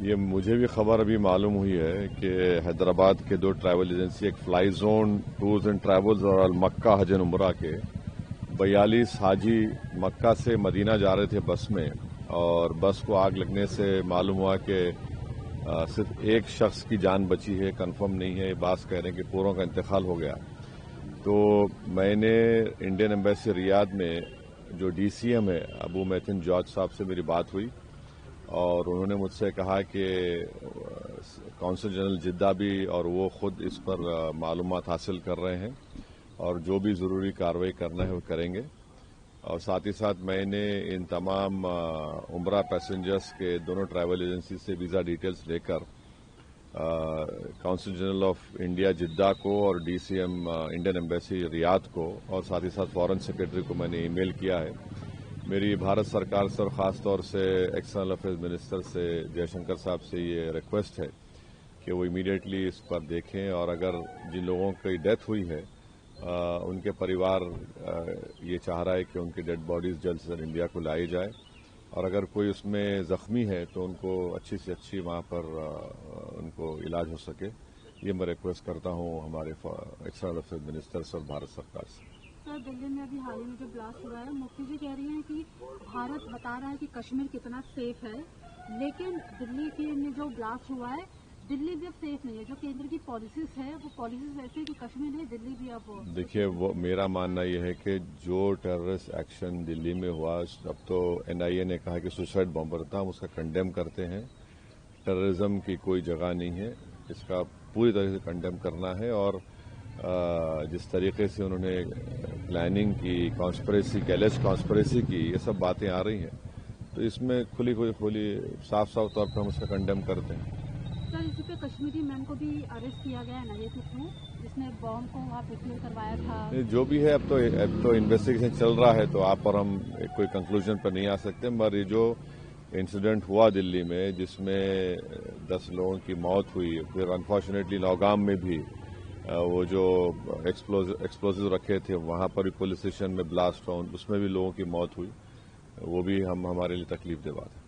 یہ مجھے بھی خبر ابھی معلوم ہوئی ہے کہ حیدرآباد کے 2 ٹریول ایجنسی، ایک Fly Zone Tours and Travels اور المکہ حج عمرہ کے 42 حاجی مکہ سے مدینہ جا رہے تھے بس میں، اور بس کو آگ لگنے سے معلوم ہوا کہ صرف ایک شخص کی جان بچی ہے، کنفرم نہیں ہے، بعض کہہ رہے ہیں کہ پوروں کا انتقال ہو گیا۔ تو میں نے انڈین ایمبیسی ریاض میں جو ڈی سی ایم ہے ابو میتھن جارج صاحب سے میری بات ہوئی، اور انہوں نے مجھ سے کہا کہ کونسل جنرل جدہ بھی اور وہ خود اس پر معلومات حاصل کر رہے ہیں، اور جو بھی ضروری کارروائی کرنا ہے وہ کریں گے۔ اور ساتھ ہی ساتھ میں نے ان تمام عمرہ پیسنجرز کے دونوں ٹریول ایجنسی سے ویزا ڈیٹیلز لے کر consul general of India Jeddah کو اور D C M Indian embassy Riyadh کو اور ساتھ ہی ساتھ فارن سیکرٹری کو میں نے ای میل کیا ہے۔ میری بھارت سرکار سے اور خاص طور سے ایکسٹرنل افیئرز منسٹر سے جے شنکر صاحب سے یہ ریکویسٹ ہے کہ وہ امیڈیٹلی اس پر دیکھیں، اور اگر جن لوگوں کی ڈیتھ ہوئی ہے ان کے پریوار یہ چاہ رہا ہے کہ ان کی ڈیڈ باڈیز جلد سے جلد انڈیا کو لائی جائے، اور اگر کوئی اس میں زخمی ہے تو ان کو اچھی سے اچھی وہاں پر ان کو علاج ہو سکے۔ یہ میں ریکویسٹ کرتا ہوں ہمارے ایکسٹرنل افیئرز منسٹر سے اور بھارت سرکار سے۔ سر، دلی میں ابھی حال ہی میں جو بلاسٹ ہوا ہے، مفتی جی کہہ رہی ہیں کہ بھارت بتا رہا ہے کہ کشمیر کتنا سیف ہے، لیکن دلی میں جو بلاسٹ ہوا ہے دلی بھی اب سیف نہیں ہے۔ جو کیندر کی پالیسیز ہے وہ پالیسیز ایسی ہے کہ کشمیر نہیں، دلی بھی اب دیکھیے، میرا ماننا یہ ہے کہ جو ٹیررسٹ ایکشن دلی میں ہوا، اب تو این آئی اے نے کہا کہ سوسائڈ بمبر تھا، ہم اس کا کنڈیم کرتے ہیں۔ ٹیررزم کی کوئی جگہ نہیں ہے، اس کا پوری طرح سے کنڈیم کرنا ہے، اور جس طریقے سے انہوں نے پلاننگ کی، کانسپریسی کی، ایلیج کانسپریسی کی، یہ سب باتیں آ رہی ہیں، تو اس میں کھلی صاف طور پر ہم اس کا کنڈیم کرتے ہیں۔ سر، اسی پہ کشمیری مین کو بھی اریسٹ کیا گیا ہے کے تھرو، جس نے بام کو وہاں پہ کروایا تھا۔ جو بھی ہے، اب تو انویسٹیگیشن چل رہا ہے، تو آپ پر ہم کوئی کنکلوژن پر نہیں آ سکتے، مگر یہ جو انسیڈنٹ ہوا دلی میں جس میں 10 لوگوں کی موت ہوئی، پھر انفارچونیٹلی نوگام میں بھی وہ جو ایکسپلوزیو رکھے تھے وہاں پر بھی پولیس اسٹیشن میں بلاسٹ ہوا، اس میں بھی لوگوں کی موت ہوئی، وہ بھی ہمارے لیے تکلیف دہ بات ہے۔